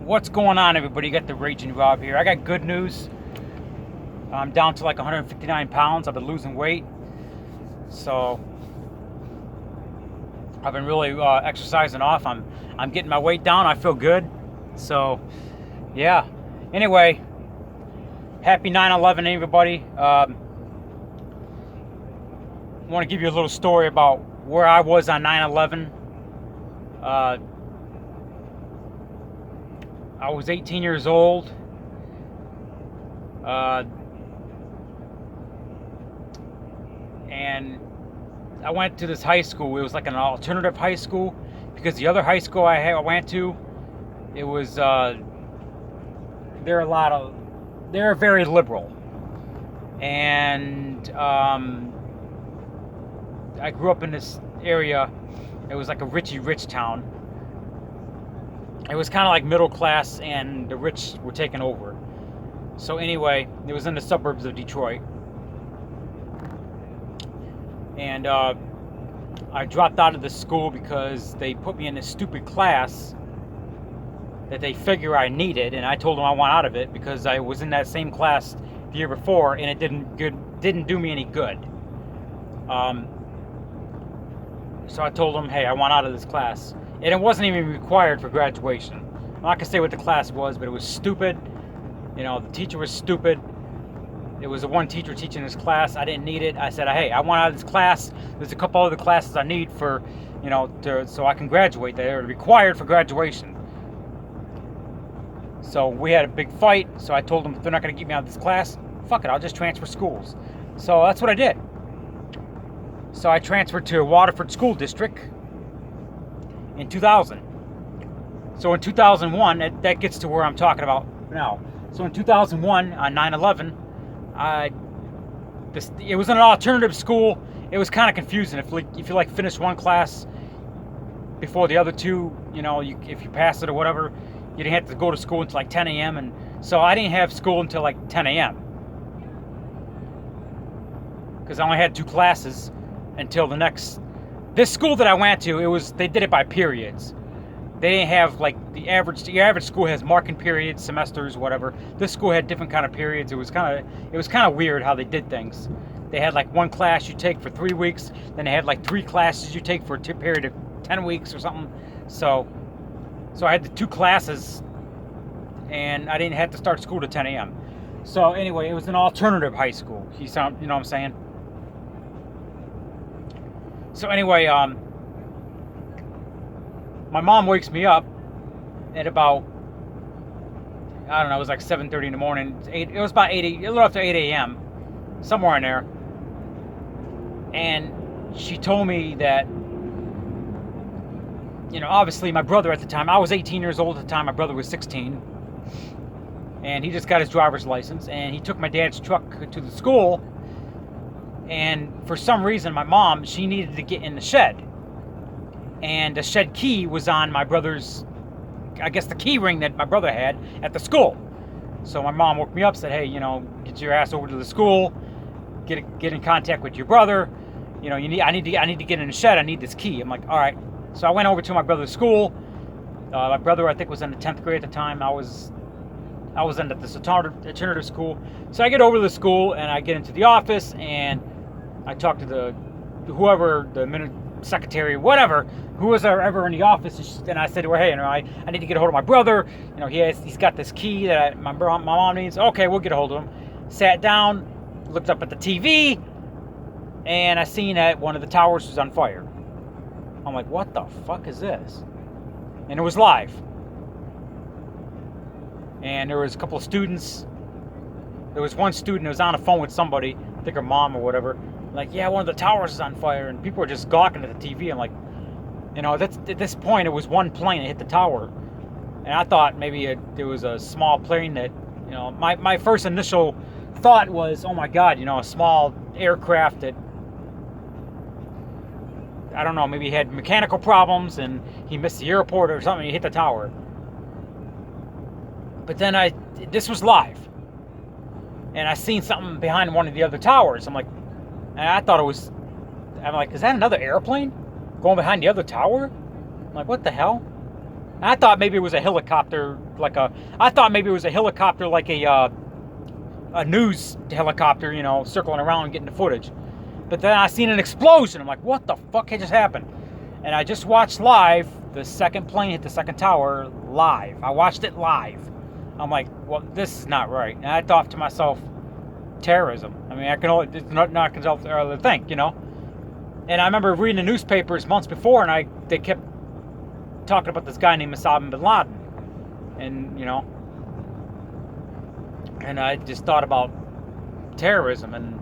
What's going on, everybody? You got the Raging Rob here. I got good news. I'm down to like 159 pounds. I've been losing weight. So I've been really exercising off. I'm getting my weight down. I feel good. So yeah. Anyway, happy 9/11, everybody. Want to give you a little story about where I was on 9/11. I was 18 years old. And I went to this high school. It was like an alternative high school because the other high school I went to, it was they're very liberal, and I grew up in this area. It was like a Richie Rich town. It was kind of like middle class, and the rich were taking over. So anyway, it was in the suburbs of Detroit. And I dropped out of the school because they put me in this stupid class that they figure I needed, and I told them I want out of it because I was in that same class the year before, and it didn't do me any good. So I told them, hey, I want out of this class. And it wasn't even required for graduation. I'm not gonna say what the class was, but it was stupid. You know, the teacher was stupid. It was the one teacher teaching this class. I didn't need it. I said, hey, I want out of this class. There's a couple other classes I need for, so I can graduate. They're required for graduation. So we had a big fight. So I told them, if they're not gonna keep me out of this class, fuck it, I'll just transfer schools. So that's what I did. So I transferred to Waterford School District in 2000. So in 2001, that gets to where I'm talking about now. So in 2001, on 9/11, it was an alternative school. It was kind of confusing. If you finished one class before the other two, if you passed it or whatever, you didn't have to go to school until like 10 a.m. And so I didn't have school until like 10 a.m. because I only had two classes until the next. This school that I went to, they did it by periods. They didn't have like the average school has marking periods, semesters, whatever. This school had different kind of periods. It was kind of weird how they did things. They had like one class you take for 3 weeks, then they had like 3 classes you take for a period of 10 weeks or something. So I had the 2 classes, and I didn't have to start school to 10 a.m. So anyway, it was an alternative high school. You know what I'm saying? So anyway, my mom wakes me up at about, I don't know, it was like 7:30 in the morning. It was about a little after 8 a.m., somewhere in there. And she told me that, obviously my brother at the time, I was 18 years old at the time, my brother was 16. And he just got his driver's license, and he took my dad's truck to the school. And for some reason, my mom, she needed to get in the shed. And the shed key was on my brother's, I guess the key ring that my brother had at the school. So my mom woke me up, said, hey, get your ass over to the school, get in contact with your brother. I need to get in the shed. I need this key. I'm like, all right. So I went over to my brother's school. My brother, I think, was in the 10th grade at the time. I was in this alternative school. So I get over to the school, and I get into the office, and I talk to whoever, the secretary, whatever, who was ever in the office, and I said to her, hey, I need to get a hold of my brother. He's got this key that my mom needs. Okay, we'll get a hold of him. Sat down, looked up at the TV, and I seen that one of the towers was on fire. I'm like, what the fuck is this? And it was live. And there was a couple of students. There was one student who was on the phone with somebody, I think her mom or whatever. Like, yeah, one of the towers is on fire, and people were just gawking at the TV. I'm like, at this point, it was one plane that hit the tower, and I thought maybe there was a small plane that, my first initial thought was, oh my God, a small aircraft that, I don't know, maybe he had mechanical problems and he missed the airport or something. He hit the tower. But then this was live, and I seen something behind one of the other towers. I'm like, and I thought is that another airplane going behind the other tower? I'm like, what the hell? I thought maybe it was a helicopter, I thought maybe it was a helicopter, like a news helicopter, you know, circling around and getting the footage. But then I seen an explosion. I'm like, what the fuck had just happened? And I just watched live the second plane hit the second tower live. I watched it live. I'm like, well, this is not right. And I thought to myself, terrorism. I mean, I can only, it's not to think, you know. And I remember reading the newspapers months before, and they kept talking about this guy named Osama bin Laden, and you know, and I just thought about terrorism, and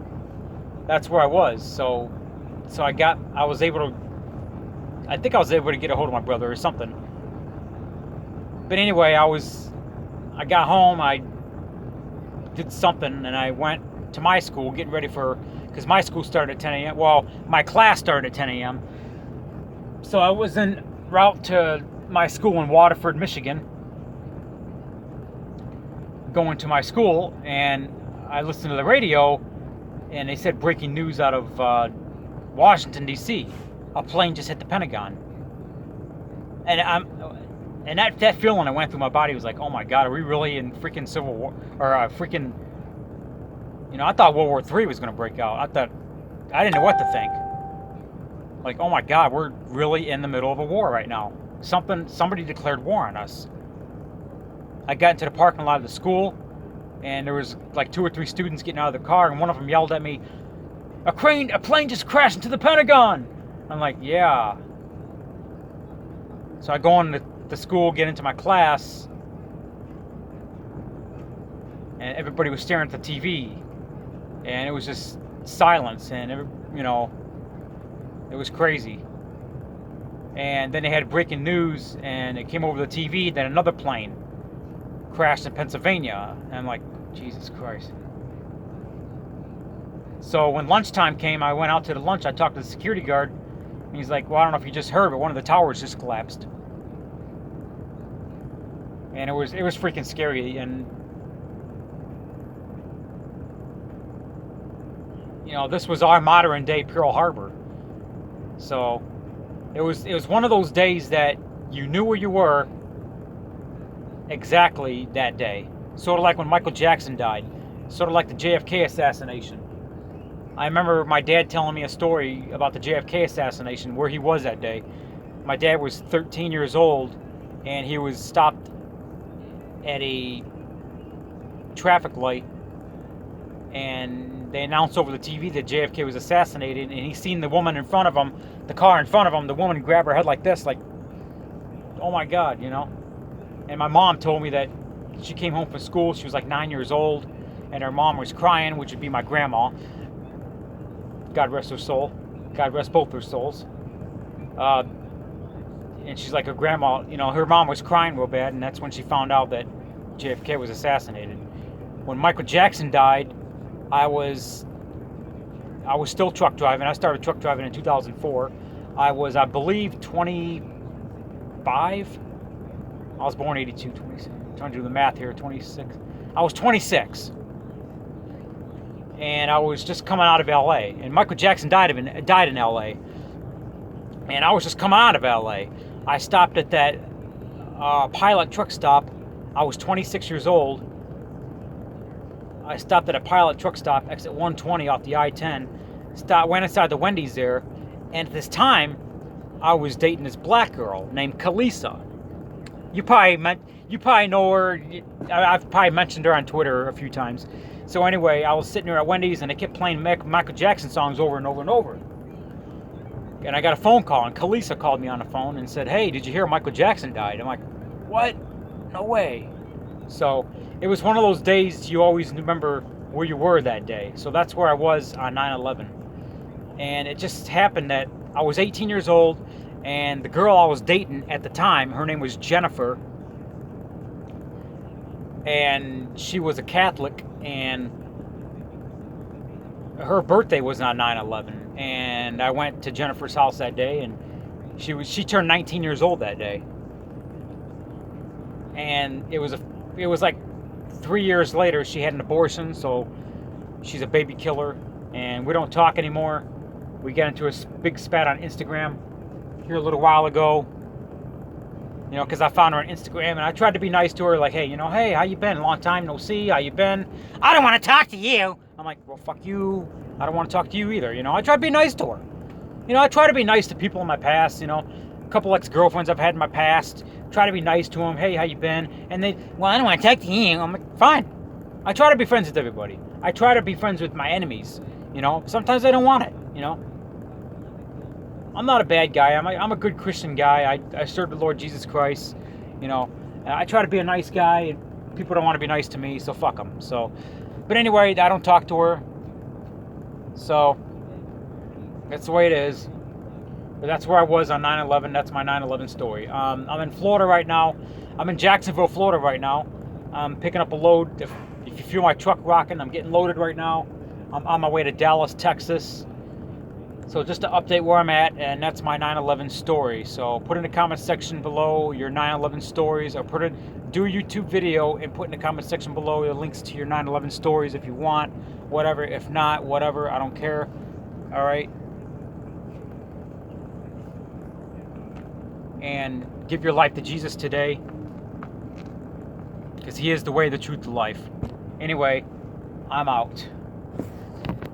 that's where I was. So I was able to, I think I was able to get a hold of my brother or something. But anyway, I got home, I did something, and I went to my school getting ready because my school started at 10 a.m. Well, my class started at 10 a.m. So I was en route to my school in Waterford, Michigan, going to my school, and I listened to the radio, and they said breaking news out of Washington, D.C. A plane just hit the Pentagon. And that feeling that went through my body was like, oh my God, are we really in freaking Civil War? Or freaking, you know, I thought World War III was going to break out. I didn't know what to think. Like, oh my God, we're really in the middle of a war right now. Somebody declared war on us. I got into the parking lot of the school, and there was like 2 or 3 students getting out of the car, and one of them yelled at me, a plane just crashed into the Pentagon. I'm like, yeah. So I go into the school, get into my class, and everybody was staring at the TV, and it was just silence, and you know, it was crazy. And then they had breaking news, and it came over the TV that another plane crashed in Pennsylvania, and I'm like, Jesus Christ. So when lunchtime came, I went out to the lunch. I talked to the security guard, and he's like, well, I don't know if you just heard, but one of the towers just collapsed. And it was freaking scary. And you know, this was our modern day Pearl Harbor. So it was one of those days that you knew where you were exactly that day. Sort of like when Michael Jackson died. Sort of like the JFK assassination. I remember my dad telling me a story about the JFK assassination, where he was that day. My dad was 13 years old, and he was stopped at a traffic light, and they announced over the TV that JFK was assassinated, and he seen the woman in front of him, the car in front of him, the woman grab her head like this, like, oh my God, you know. And my mom told me that she came home from school, she was like 9 years old, and her mom was crying, which would be my grandma. God rest her soul. God rest both their souls. And she's like, her grandma, you know, her mom was crying real bad, and that's when she found out that JFK was assassinated. When Michael Jackson died, I was still truck driving. I started truck driving in 2004. I was, I believe, 25. I was born 82, 26. I'm trying to do the math here, 26. I was 26. And I was just coming out of LA. And Michael Jackson died in LA. And I was just coming out of LA. I stopped at that Pilot truck stop. I was 26 years old. I stopped at a Pilot truck stop, exit 120 off the I-10. Went inside the Wendy's there. And at this time, I was dating this black girl named Kalisa. You probably know her. I've probably mentioned her on Twitter a few times. So anyway, I was sitting there at Wendy's, and they kept playing Michael Jackson songs over and over and over. And I got a phone call, and Kalisa called me on the phone and said, hey, did you hear Michael Jackson died? I'm like, what? No way. So it was one of those days you always remember where you were that day. So that's where I was on 9/11. And it just happened that I was 18 years old, and the girl I was dating at the time, her name was Jennifer, and she was a Catholic, and her birthday was on 9/11. And I went to Jennifer's house that day, and she turned 19 years old that day. And it was like 3 years later she had an abortion, so she's a baby killer, and we don't talk anymore. We got into a big spat on Instagram here a little while ago, You know, because I found her on Instagram, and I tried to be nice to her, like, hey, you know, hey, how you been? Long time no see. How you been? I don't want to talk to you. I'm like, well, fuck you. I don't want to talk to you either. You know, I try to be nice to her. You know, I try to be nice to people in my past. You know, a couple ex-girlfriends I've had in my past. Try to be nice to them. Hey, how you been? And they, well, I don't want to talk to you. I'm like, fine. I try to be friends with everybody. I try to be friends with my enemies. You know, sometimes I don't want it. You know, I'm not a bad guy. I'm a good Christian guy. I serve the Lord Jesus Christ. You know, and I try to be a nice guy, and people don't want to be nice to me, so fuck them. So, but anyway, I don't talk to her. So that's the way it is. But that's where I was on 9/11. That's my 9/11 story. I'm in Florida right now. I'm in Jacksonville, Florida right now. I'm picking up a load. If you feel my truck rocking, I'm getting loaded right now. I'm on my way to Dallas, Texas. So just to update where I'm at, and that's my 9/11 story. So put in the comment section below your 9/11 stories, or do a YouTube video and put in the comment section below the links to your 9/11 stories if you want. Whatever. If not, whatever. I don't care. All right. And give your life to Jesus today, because he is the way, the truth, the life. Anyway, I'm out.